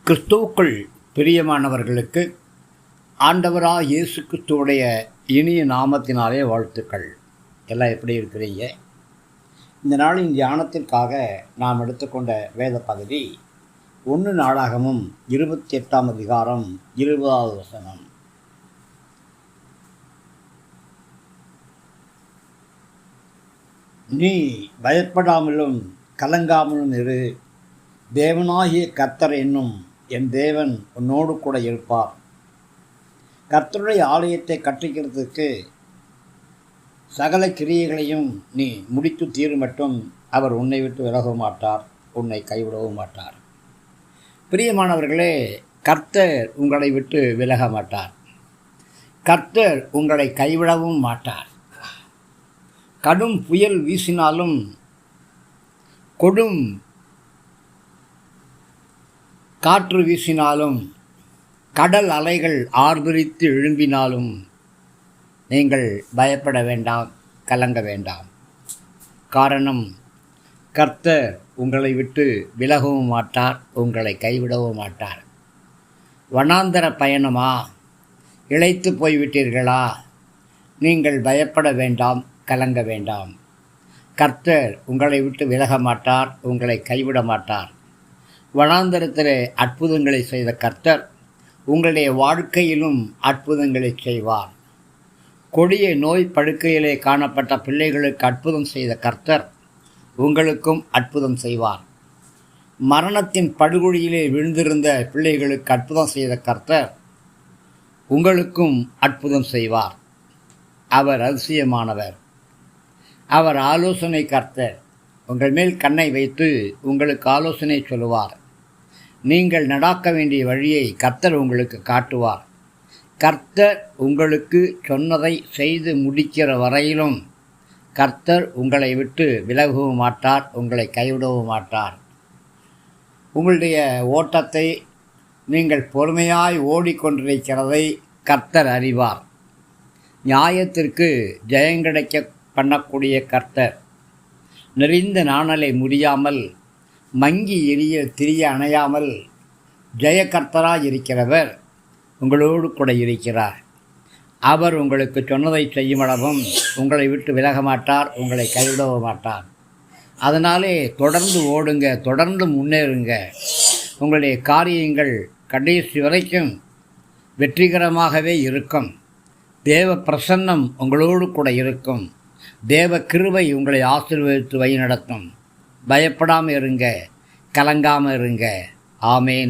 கிறிஸ்துவுக்குள் பிரியமானவர்களுக்கு ஆண்டவராக இயேசு கிறிஸ்துவுடைய இனிய நாமத்தினாலே வாழ்த்துக்கள். எல்லாம் எப்படி இருக்கிறீங்க? இந்த நாளின் தியானத்திற்காக நாம் எடுத்துக்கொண்ட வேத பகுதி 1 நாளாகமும் 28ஆம் அதிகாரம் 20வது வசனம். நீ பயப்படாமலும் கலங்காமலும் இரு, தேவனாகிய கர்த்தர் என்னும் என் தேவன் உன்னோடு கூட இருப்பார். கர்த்தருடைய ஆலயத்தை கட்டுகிறதுக்கு சகல கிரியைகளையும் நீ முடித்து தீரும் மட்டும் அவர் உன்னை விட்டு விலகவும் மாட்டார், உன்னை கைவிடவும் மாட்டார். பிரியமானவர்களே, கர்த்தர் உங்களை விட்டு விலக மாட்டார். கர்த்தர் உங்களை கைவிடவும் மாட்டார். கடும் புயல் வீசினாலும், கொடும் காற்று வீசினாலும், கடல் அலைகள் ஆர்ப்பரித்து எழும்பினாலும் நீங்கள் பயப்பட வேண்டாம், கலங்க வேண்டாம். காரணம், கர்த்தர் உங்களை விட்டு விலகவும் மாட்டார், உங்களை கைவிடவும் மாட்டார். வனாந்தர பயணமா? இளைத்து போய்விட்டீர்களா? நீங்கள் பயப்பட வேண்டாம், கலங்க வேண்டாம். கர்த்தர் உங்களை விட்டு விலக மாட்டார், உங்களை கைவிட மாட்டார். வனாந்தரத்திலே அற்புதங்களை செய்த கர்த்தர் உங்களுடைய வாழ்க்கையிலும் அற்புதங்களை செய்வார். கொடிய நோய் படுக்கையிலே காணப்பட்ட பிள்ளைகளுக்கு அற்புதம் செய்த கர்த்தர் உங்களுக்கும் அற்புதம் செய்வார். மரணத்தின் படுகொழியிலே விழுந்திருந்த பிள்ளைகளுக்கு அற்புதம் செய்த கர்த்தர் உங்களுக்கும் அற்புதம் செய்வார். அவர் அதிசயமானவர். அவர் ஆலோசனை கர்த்தர். உங்கள் மேல் கண்ணை வைத்து உங்களுக்கு ஆலோசனை சொல்லுவார். நீங்கள் நடக்க வேண்டிய வழியை கர்த்தர் உங்களுக்கு காட்டுவார். கர்த்தர் உங்களுக்கு சொன்னதை செய்து முடிக்கிற வரையிலும் கர்த்தர் உங்களை விட்டு விலகவும் மாட்டார், உங்களை கைவிடவும் மாட்டார். உங்களுடைய ஓட்டத்தை நீங்கள் பொறுமையாய் ஓடிக்கொண்டிருக்கிறதை கர்த்தர் அறிவார். நியாயத்திற்கு ஜெயங்கிடைக்க பண்ணக்கூடிய கர்த்தர் நெறிந்த நாணலை முடியாமல், மங்கி எரிய திரிய அணையாமல் ஜெயகர்த்தராய் இருக்கிறவர் உங்களோடு கூட இருக்கிறார். அவர் உங்களுக்கு சொன்னதை செய்யுமளவும் உங்களை விட்டு விலக மாட்டார், உங்களை கைவிடவும் மாட்டார். அதனாலே தொடர்ந்து ஓடுங்க, தொடர்ந்து முன்னேறுங்க. உங்களுடைய காரியங்கள் கடைசி வரைக்கும் வெற்றிகரமாகவே இருக்கும். தேவ பிரசன்னம் உங்களோடு கூட இருக்கும். தேவ கிருபை உங்களை ஆசீர்வதித்து வழி நடத்தும். பயப்படாமல் இருங்க, கலங்காமல் இருங்க. ஆமேன்.